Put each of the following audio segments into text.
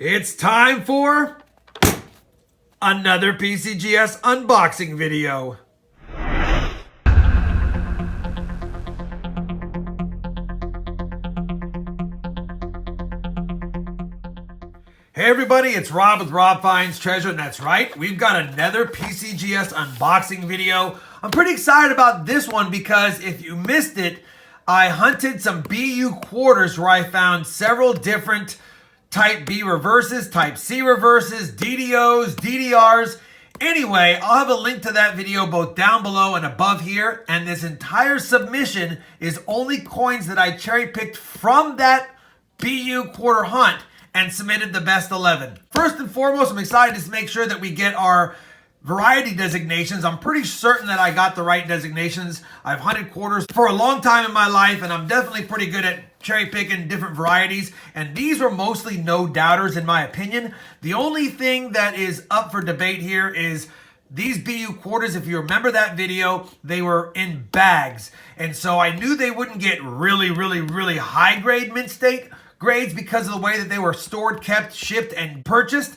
It's time for another PCGS unboxing video. Hey everybody, it's Rob with RobFindsTreasure, and that's right, we've got another PCGS unboxing video. I'm pretty excited about this one because if you missed it, I hunted some BU quarters where I found several different Type B reverses, Type C reverses, DDOs, DDRs. Anyway, I'll have a link to that video both down below and above here. And this entire submission is only coins that I cherry-picked from that BU quarter hunt and submitted the best 11. First and foremost, I'm excited to make sure that we get our variety designations. I'm pretty certain that I got the right designations. I've hunted quarters for a long time in my life, and I'm definitely pretty good at cherry picking different varieties, and these were mostly no doubters in my opinion. The only thing that is up for debate here is these BU quarters. If you remember that video, they were in bags, and so I knew they wouldn't get really high grade mint state grades because of the way that they were stored, kept, shipped, and purchased.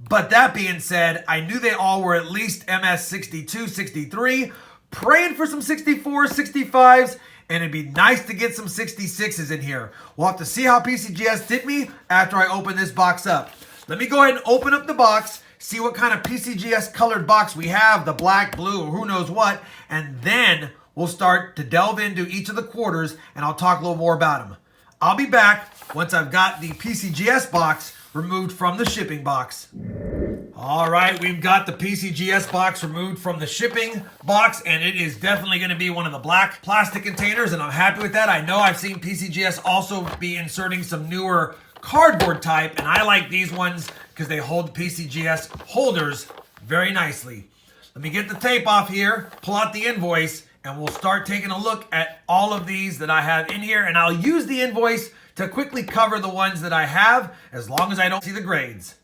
But that being said, I knew they all were at least MS 62, 63, praying for some 64s, 65s, and it'd be nice to get some 66s in here. We'll have to see how PCGS did me after I open this box up. Let me go ahead and open up the box, see what kind of PCGS colored box we have, the black, blue, or who knows what, and then we'll start to delve into each of the quarters, and I'll talk a little more about them. I'll be back once I've got the PCGS box removed from the shipping box. All right, we've got the PCGS box removed from the shipping box, and it is definitely going to be one of the black plastic containers, and I'm happy with that. I know I've seen PCGS also be inserting some newer cardboard type, and I like these ones because they hold the PCGS holders very nicely. Let me get the tape off here, pull out the invoice, and we'll start taking a look at all of these that I have in here, and I'll use the invoice to quickly cover the ones that I have, as long as I don't see the grades.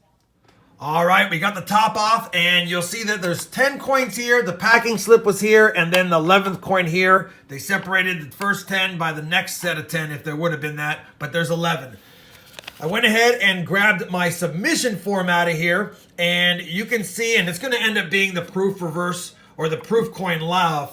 All right, we got the top off, and you'll see that there's 10 coins here. The packing slip was here, and then the 11th coin here. They separated the first 10 by the next set of 10, if there would have been that, but there's 11. I went ahead and grabbed my submission form out of here, and you can see, and it's going to end up being the proof reverse, or the proof coin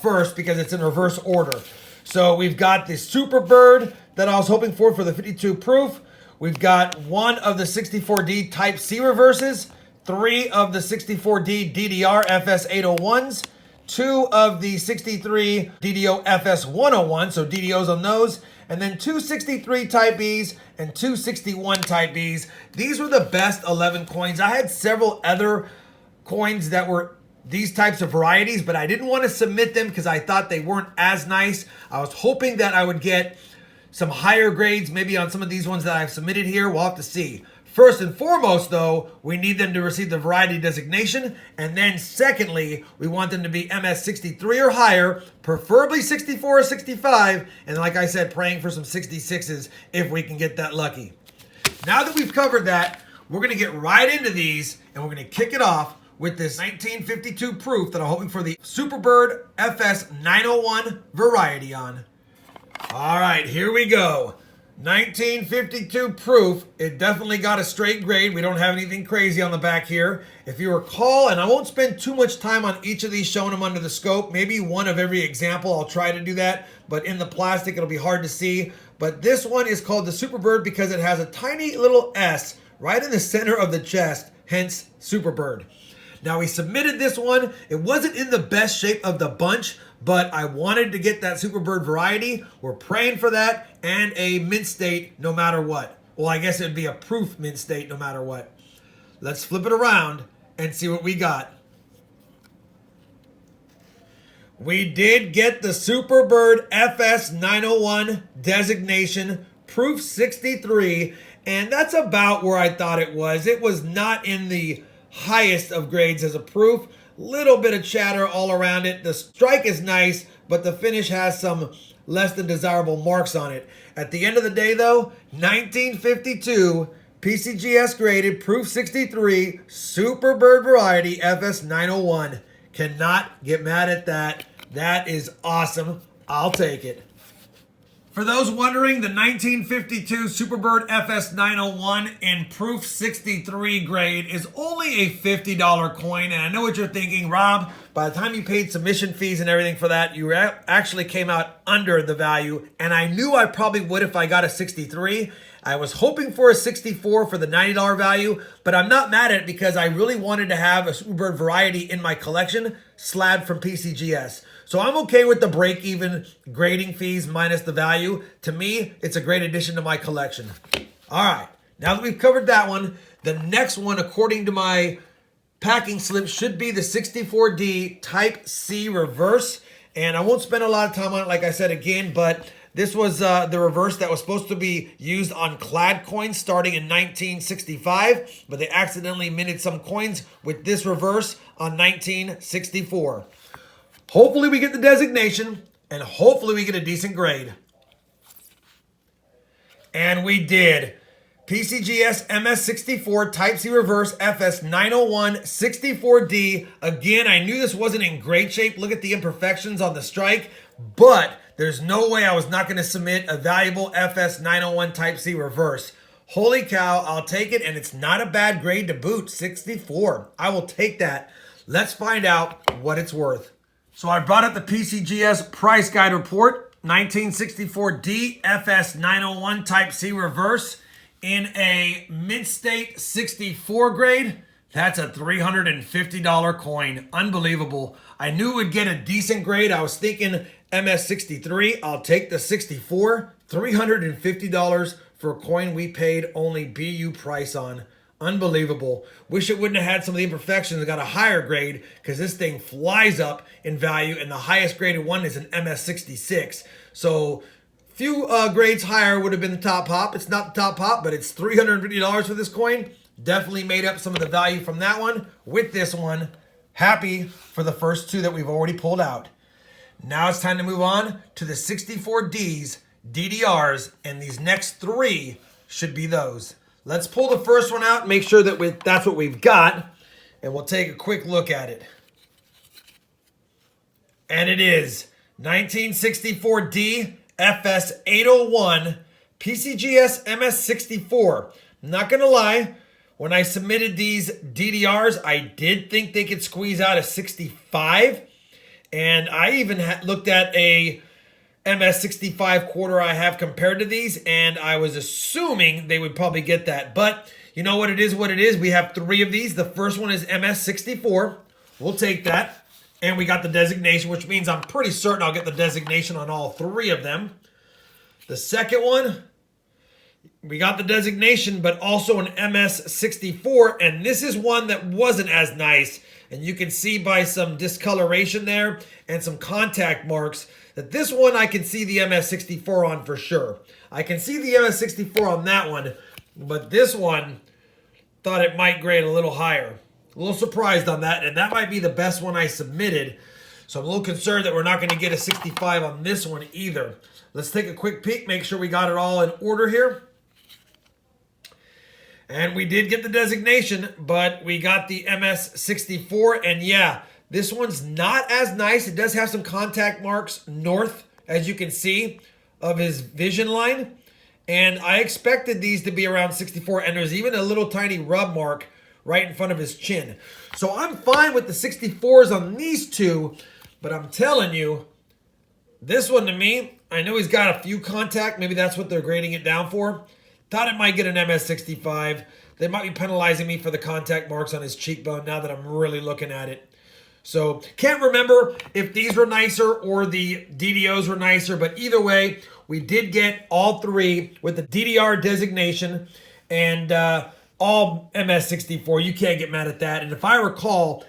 first, because it's in reverse order. So we've got the Super Bird that I was hoping for the 52 proof. We've got one of the 64D Type C reverses, 3 of the 64D DDR FS801s, 2 of the 63 DDO FS101, so DDOs on those, and then 2 63 Type Bs and 2 61 Type Bs. These were the best 11 coins. I had several other coins that were these types of varieties, but I didn't want to submit them because I thought they weren't as nice. I was hoping that I would get some higher grades maybe on some of these ones that I've submitted here. We'll have to see. First and foremost, though, we need them to receive the variety designation, and then secondly, we want them to be MS 63 or higher, preferably 64 or 65, and like I said, praying for some 66s if we can get that lucky. Now that we've covered that, we're going to get right into these, and we're going to kick it off with this 1952 proof that I'm hoping for the Super Bird FS901 variety on. All right, here we go. 1952 proof. It definitely got a straight grade. We don't have anything crazy on the back here. If you recall, and I won't spend too much time on each of these showing them under the scope, maybe one of every example, I'll try to do that, but in the plastic it'll be hard to see. But this one is called the Super Bird because it has a tiny little S right in the center of the chest, hence Super Bird. Now, we submitted this one. It wasn't in the best shape of the bunch, but I wanted to get that Super Bird variety. We're praying for that, and a mint state no matter what. Well, I guess it would be a proof mint state no matter what. Let's flip it around and see what we got. We did get the Super Bird FS901 designation, proof 63, and that's about where I thought it was. It was not in the highest of grades as a proof. Little bit of chatter all around it. The strike is nice, but the finish has some less than desirable marks on it. At the end of the day, though, 1952 PCGS graded proof 63 Super Bird variety FS901. Cannot get mad at that. That is awesome. I'll take it. For those wondering, the 1952 Superbird FS901 in Proof 63 grade is only a $50 coin. And I know what you're thinking, Rob, by the time you paid submission fees and everything for that, you actually came out under the value. And I knew I probably would if I got a 63. I was hoping for a 64 for the $90 value, but I'm not mad at it because I really wanted to have a Superbird Variety in my collection, slabbed from PCGS. So I'm okay with the break-even grading fees minus the value. To me, it's a great addition to my collection. All right, now that we've covered that one, the next one, according to my packing slip, should be the 64D Type C reverse. And I won't spend a lot of time on it, like I said again, but this was the reverse that was supposed to be used on clad coins starting in 1965, but they accidentally minted some coins with this reverse on 1964. Hopefully we get the designation, and hopefully we get a decent grade. And we did. PCGS MS64 Type C Reverse FS901 64D. Again, I knew this wasn't in great shape. Look at the imperfections on the strike, but there's no way I was not going to submit a valuable FS901 Type C Reverse. Holy cow, I'll take it, and it's not a bad grade to boot, 64. I will take that. Let's find out what it's worth. So I brought up the PCGS price guide report, 1964D FS901 Type C Reverse in a mint state 64 grade. That's a $350 coin. Unbelievable. I knew it would get a decent grade. I was thinking MS63. I'll take the 64. $350 for a coin we paid only BU price on. Unbelievable. Wish it wouldn't have had some of the imperfections and got a higher grade because this thing flies up in value, and the highest graded one is an MS66. So few grades higher would have been the top pop. It's not the top pop, but it's $350 for this coin. Definitely made up some of the value from that one with this one. Happy for the first two that we've already pulled out. Now it's time to move on to the 64Ds, DDRs, and these next three should be those. Let's pull the first one out and make sure that that's what we've got, and we'll take a quick look at it. And it is 1964D FS801 PCGS MS64. Not going to lie, when I submitted these DDRs, I did think they could squeeze out a 65, and I even looked at a MS65 quarter I have compared to these, and I was assuming they would probably get that. But you know what it is, We have three of these. The first one is MS64. We'll take that. And we got the designation, which means I'm pretty certain I'll get the designation on all three of them. The second one, we got the designation, but also an MS64. And this is one that wasn't as nice. And you can see by some discoloration there and some contact marks that this one I can see the MS64 on for sure. I can see the MS64 on that one, but this one thought it might grade a little higher. A little surprised on that, and that might be the best one I submitted. So I'm a little concerned that we're not going to get a 65 on this one either. Let's take a quick peek, make sure we got it all in order here. And we did get the designation, but we got the MS64, and yeah, this one's not as nice. It does have some contact marks north, as you can see, of his vision line. And I expected these to be around 64, and there's even a little tiny rub mark right in front of his chin. So I'm fine with the 64s on these two, but I'm telling you, this one to me, I know he's got a few contact. Maybe that's what they're grading it down for. Thought it might get an MS65. They might be penalizing me for the contact marks on his cheekbone now that I'm really looking at it. So can't remember if these were nicer or the DDOs were nicer, but either way, we did get all three with the DDR designation and all MS64. You can't get mad at that. And if I recall,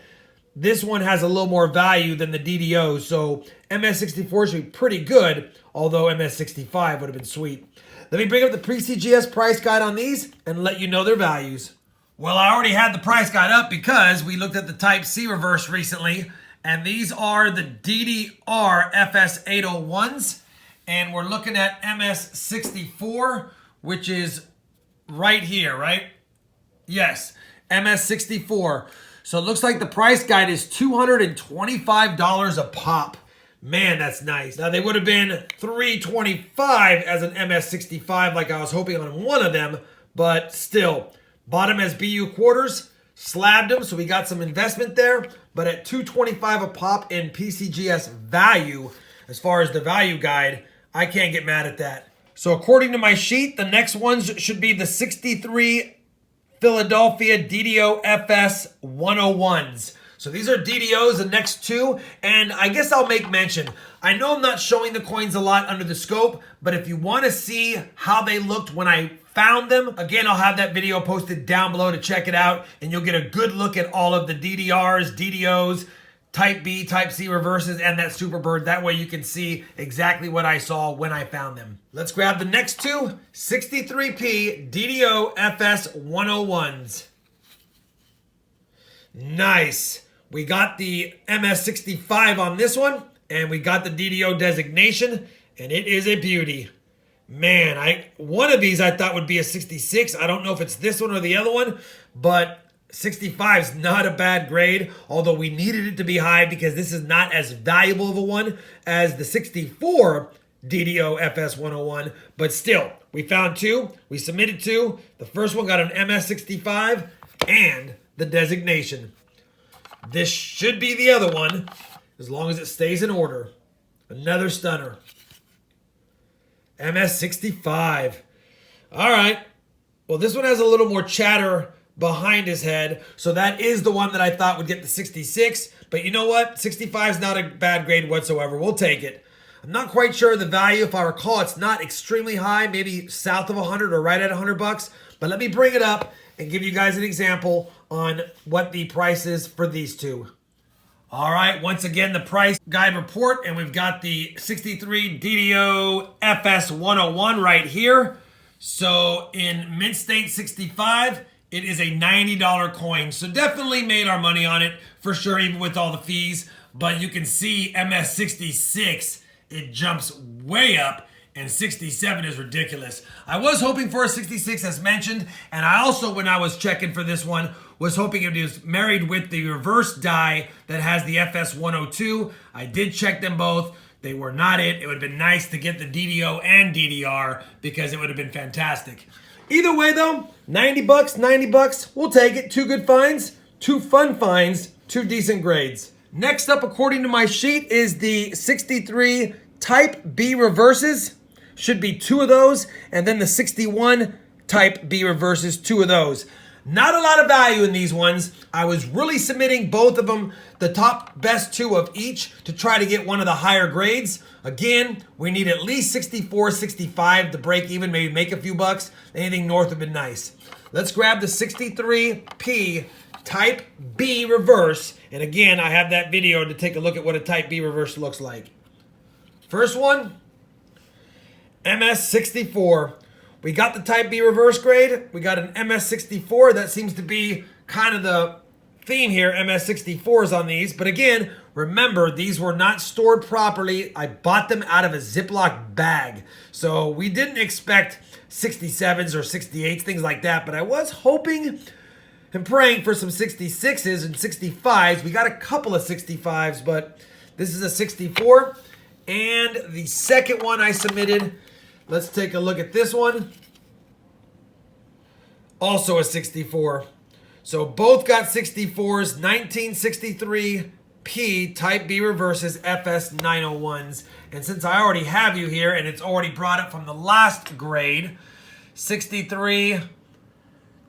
this one has a little more value than the DDOs, so MS64 should be pretty good, although MS65 would have been sweet. Let me bring up the PCGS price guide on these and let you know their values. Well, I already had the price guide up because we looked at the Type C reverse recently, and these are the DDR FS801s, and we're looking at MS64, which is right here, right? Yes, MS64. So it looks like the price guide is $225 a pop. Man, that's nice. Now, they would have been $325 as an MS65 like I was hoping on one of them, but still, bought them as BU quarters, slabbed them, so we got some investment there, but at $225 a pop in PCGS value, as far as the value guide, I can't get mad at that. So according to my sheet, the next ones should be the 63 Philadelphia DDO FS 101s. So these are DDOs, the next two, and I guess I'll make mention. I know I'm not showing the coins a lot under the scope, but if you want to see how they looked when I found them, again, I'll have that video posted down below to check it out, and you'll get a good look at all of the DDRs, DDOs, Type B, Type C reverses, and that Super Bird. That way you can see exactly what I saw when I found them. Let's grab the next two, 63P DDO FS 101s. Nice. We got the MS65 on this one, and we got the DDO designation, and it is a beauty. Man, one of these I thought would be a 66. I don't know if it's this one or the other one, but 65 is not a bad grade, although we needed it to be high because this is not as valuable of a one as the 64 DDO FS 101, but still, we found two, we submitted two. The first one got an MS65 and the designation. This should be the other one, as long as it stays in order. Another stunner. MS65. All right. Well, this one has a little more chatter behind his head, so that is the one that I thought would get the 66. But you know what? 65 is not a bad grade whatsoever. We'll take it. I'm not quite sure the value. If I recall, it's not extremely high, maybe south of 100 or right at $100. But let me bring it up and give you guys an example on what the price is for these two. All right, once again, the price guide report, and we've got the 63 DDO FS 101 right here. So in Mint State 65, it is a $90 coin. So definitely made our money on it for sure, even with all the fees. But you can see MS 66, it jumps way up. And 67 is ridiculous. I was hoping for a 66 as mentioned, and I also, when I was checking for this one, was hoping it was married with the reverse die that has the FS 102. I did check them both. They were not it. It would have been nice to get the DDO and DDR because it would have been fantastic. Either way though, 90 bucks, 90 bucks, we'll take it. Two good finds, two fun finds, two decent grades. Next up, according to my sheet, is the 63 Type B reverses. Should be two of those, and then the 61 Type B reverses, two of those. Not a lot of value in these ones. I was really submitting both of them, the top best two of each, to try to get one of the higher grades. Again, we need at least 64, 65 to break even, maybe make a few bucks. Anything north would have been nice. Let's grab the 63P Type B reverse. And again, I have that video to take a look at what a Type B reverse looks like. First one, MS64. We got the Type B reverse grade. We got an MS64. That seems to be kind of the theme here, MS64s on these. But again, remember, these were not stored properly. I bought them out of a Ziploc bag. So we didn't expect 67s or 68s, things like that. But I was hoping and praying for some 66s and 65s. We got a couple of 65s, but this is a 64. And the second one I submitted, let's take a look at this one. Also a 64. So both got 64s, 1963P Type B reverses FS 901s. And since I already have you here and it's already brought up from the last grade, 63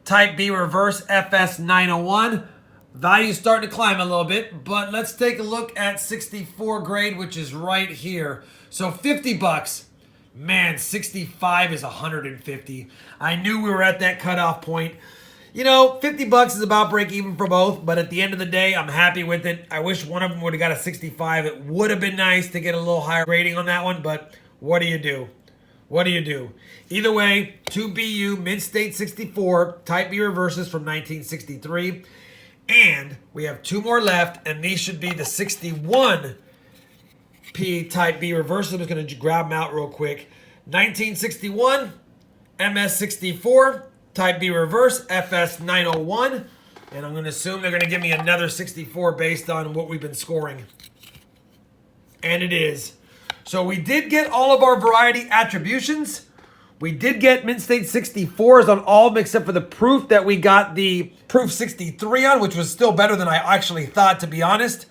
Type B reverse FS 901. Value's starting to climb a little bit, but let's take a look at 64 grade, which is right here. So 50 bucks. Man, 65 is 150. I knew we were at that cutoff point. You know, 50 bucks is about break even for both, but at the end of the day, I'm happy with it. I wish one of them would have got a 65. It would have been nice to get a little higher rating on that one, but what do you do? What do you do? Either way, 2BU Mint State 64 Type B reverses from 1963. And we have two more left, and these should be the 61 P Type B reverses. I'm just going to grab them out real quick. 1961 MS64 Type B reverse FS 901. And I'm going to assume they're going to give me another 64 based on what we've been scoring. And it is. So we did get all of our variety attributions. We did get Mint State 64s on all of them except for the proof that we got the proof 63 on, which was still better than I actually thought, to be honest.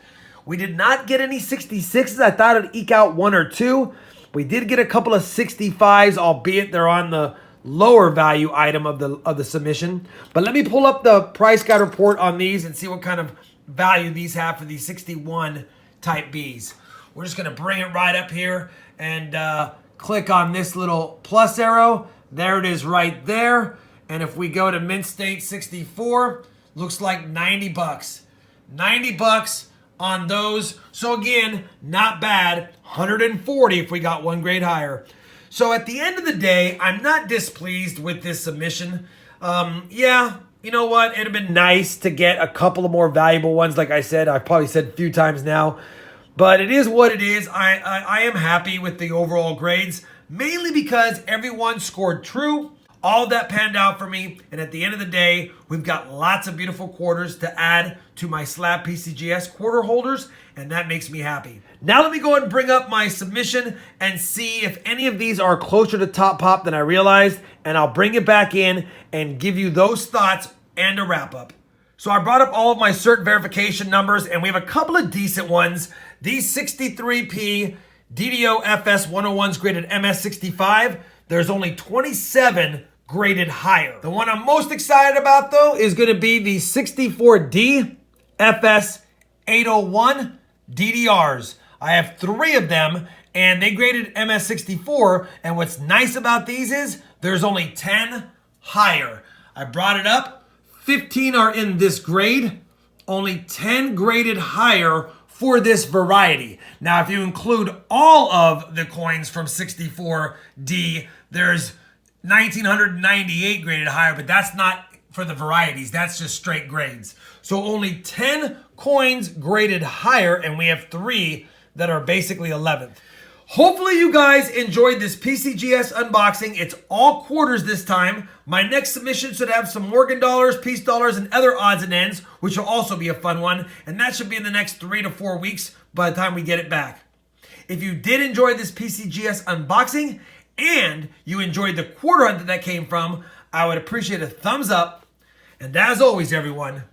We did not get any 66s. I thought it'd eke out one or two. We did get a couple of 65s, albeit they're on the lower value item of the submission. But let me pull up the price guide report on these and see what kind of value these have for these 61 type Bs. We're just going to bring it right up here and click on this little plus arrow. There it is right there. And if we go to Mint State 64, looks like 90 bucks. 90 bucks on those. So again, not bad. 140 if we got one grade higher. So at the end of the day, I'm not displeased with this submission. Yeah, you know what? It'd have been nice to get a couple of more valuable ones. Like I said, I've probably said a few times now. But it is what it is. I am happy with the overall grades, mainly because everyone scored true. All of that panned out for me. And at the end of the day, we've got lots of beautiful quarters to add to my slab PCGS quarter holders, and that makes me happy. Now let me go ahead and bring up my submission and see if any of these are closer to top pop than I realized, and I'll bring it back in and give you those thoughts and a wrap up. So I brought up all of my cert verification numbers, and we have a couple of decent ones. These 63P DDO FS 101s graded MS65, there's only 27 graded higher. The one I'm most excited about, though, is going to be the 64D FS 801 DDRs. I have 3 of them, and they graded MS64, and what's nice about these is there's only 10 higher. I brought it up. 15 are in this grade, only 10 graded higher for this variety. Now, if you include all of the coins from 64D, there's 1,998 graded higher, but that's not for the varieties. That's just straight grades. So only 10 coins graded higher, and we have 3 that are basically 11th. Hopefully you guys enjoyed this PCGS unboxing. It's all quarters this time. My next submission should have some Morgan dollars, peace dollars, and other odds and ends, which will also be a fun one. And that should be in the next 3 to 4 weeks by the time we get it back. If you did enjoy this PCGS unboxing and you enjoyed the quarter hunt that came from, I would appreciate a thumbs up. And as always, everyone,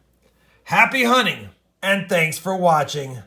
happy hunting and thanks for watching.